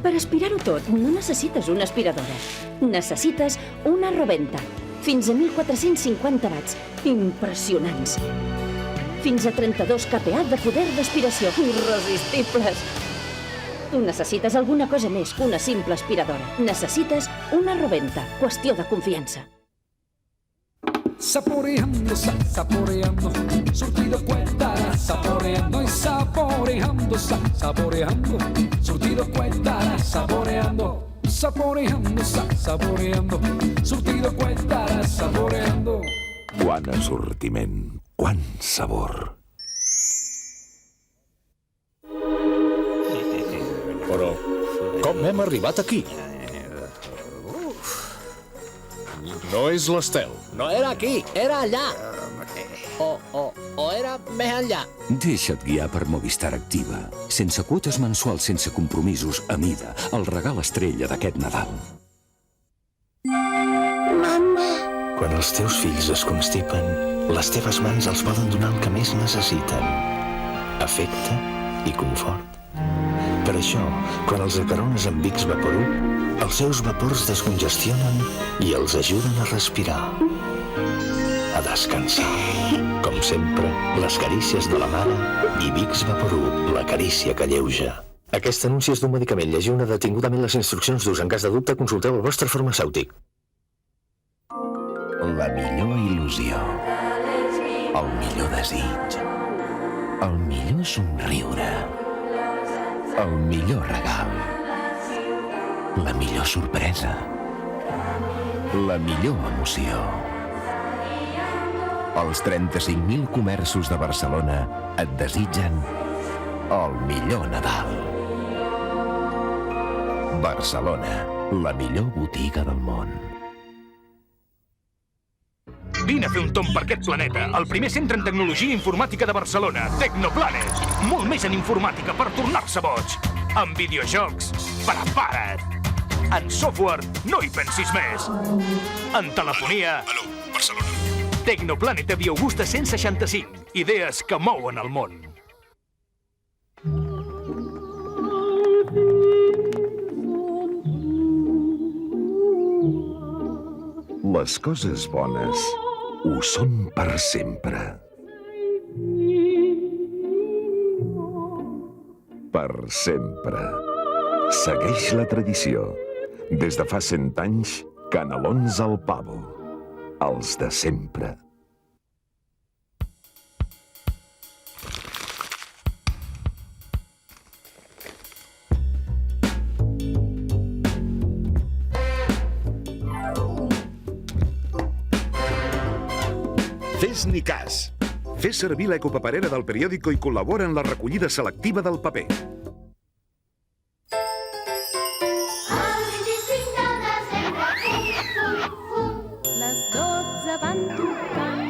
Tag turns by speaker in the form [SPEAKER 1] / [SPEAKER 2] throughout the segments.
[SPEAKER 1] Per aspirar-ho tot no necessites una aspiradora. Necessites una Roventa. Fins a 1.450 watts. Impressionants. Fins a 32 kPa de poder d'aspiració. Irresistibles. Necessites alguna cosa més que una simple aspiradora. Necessites una Roventa. Qüestió de confiança.
[SPEAKER 2] Saboreando, saboreando, surtido cuesta, saboreando y saboreando, saboreando, surtido cuesta, saboreando, saboreando, saboreando, surtido cuesta, saboreando.
[SPEAKER 3] Quant assortiment, quant sabor.
[SPEAKER 4] Però com hem arribat aquí? No és l'Estel.
[SPEAKER 5] No era aquí, era allà. O era més enllà.
[SPEAKER 6] Deixa't guiar per Movistar Activa. Sense quotes mensuals, sense compromisos, a mida. El regal estrella d'aquest Nadal.
[SPEAKER 7] Quan els teus fills es constipen, les teves mans els poden donar el que més necessiten. Afecte i confort. Per això, quan els acarones amb Vicks Vaporub, els seus vapors descongestionen i els ajuden a respirar. A descansar. Com sempre, les carícies de la mare i Vicks Vaporub, la carícia que alleuja. Aquest anunci és d'un medicament. Llegiu-ne detingudament les instruccions d'ús. En cas de dubte, consulteu el vostre farmacèutic.
[SPEAKER 6] La millor il·lusió. El millor desig. El millor somriure. El millor regal. La millor sorpresa. La millor emoció. Els 35.000 comerços de Barcelona et desitgen el millor Nadal. Barcelona, la millor botiga del món.
[SPEAKER 8] Vine a fer un tomb per aquest planeta. El primer centre en tecnologia informàtica de Barcelona, Tecnoplanet. Molt més en informàtica per tornar-se boig. En videojocs, prepara't. En software, no hi pensis més. En telefonia...
[SPEAKER 4] Aló, Barcelona.
[SPEAKER 8] Tecnoplanet a Via Augusta 165. Idees que mouen el món.
[SPEAKER 3] Les coses bones ho són per sempre. Per sempre. Segueix la tradició. Des de fa 100 anys, canelons al pavo. Els de sempre.
[SPEAKER 9] Fes-ni cas. Fes servir l'ecopaperera del periòdico i col·labora en la recollida selectiva del paper.
[SPEAKER 10] Les 12 van tocant.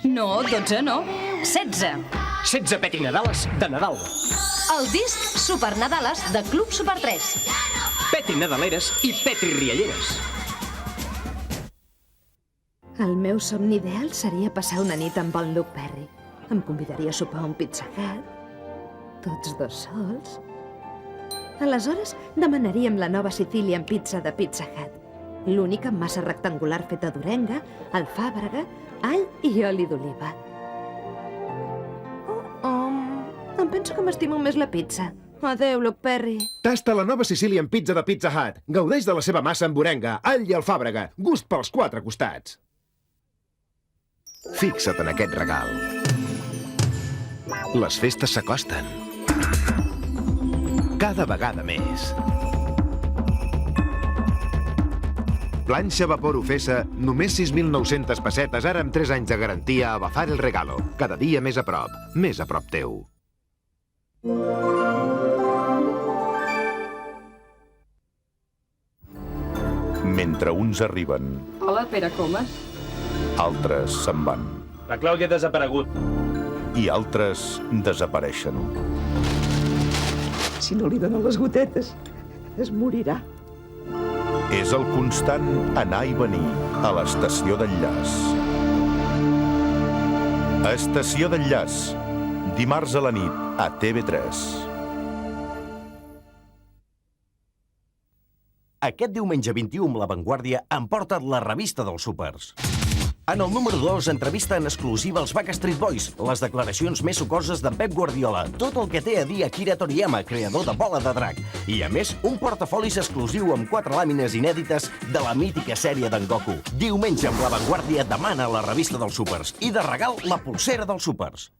[SPEAKER 1] No, 12 no. 16.
[SPEAKER 5] 16 petinadales de Nadal.
[SPEAKER 10] El disc Super Nadales de Club Super 3.
[SPEAKER 5] Petinadaleres i petririalleres.
[SPEAKER 11] El meu somni ideal seria passar una nit amb el Luke Perry. Em convidaria a sopar a un Pizza Hut, tots dos sols. Aleshores, demanaríem la nova Sicilian Pizza de Pizza Hut. L'única amb massa rectangular feta d'orenga, alfàbrega, all i oli d'oliva. Em penso que m'estimo més la pizza. Adéu, Luke Perry.
[SPEAKER 12] Tasta la nova Sicilian Pizza de Pizza Hut. Gaudeix de la seva massa amb orenga, all i alfàbrega. Gust pels 4 costats. Fixa't en aquest regal. Les festes s'acosten. Cada vegada més. Planxa vapor Ufesa, només 6.900 pessetes, ara amb 3 anys de garantia a Bafar el Regalo. Cada dia més a prop teu.
[SPEAKER 9] Mentre uns arriben,
[SPEAKER 1] Hola, Pere Comas.
[SPEAKER 9] altres se'n van.
[SPEAKER 4] La Clàudia ha desaparegut.
[SPEAKER 9] I altres desapareixen.
[SPEAKER 11] Si no li donen les gotetes, es morirà.
[SPEAKER 9] És el constant anar i venir a l'estació d'enllaç. Estació d'enllaç. Dimarts a la nit a TV3.
[SPEAKER 13] Aquest diumenge 21 amb La Vanguardia emporta't la revista dels súpers. En el número 2, entrevista en exclusiva als Backstreet Boys, les declaracions més sucoses d'en Pep Guardiola, tot el que té a dir Akira Toriyama, creador de Bola de Drac, i, a més, un portafolis exclusiu amb 4 làmines inèdites de la mítica sèrie d'en Goku. Diumenge amb La Vanguardia demana la revista dels súpers i de regal la polsera dels súpers.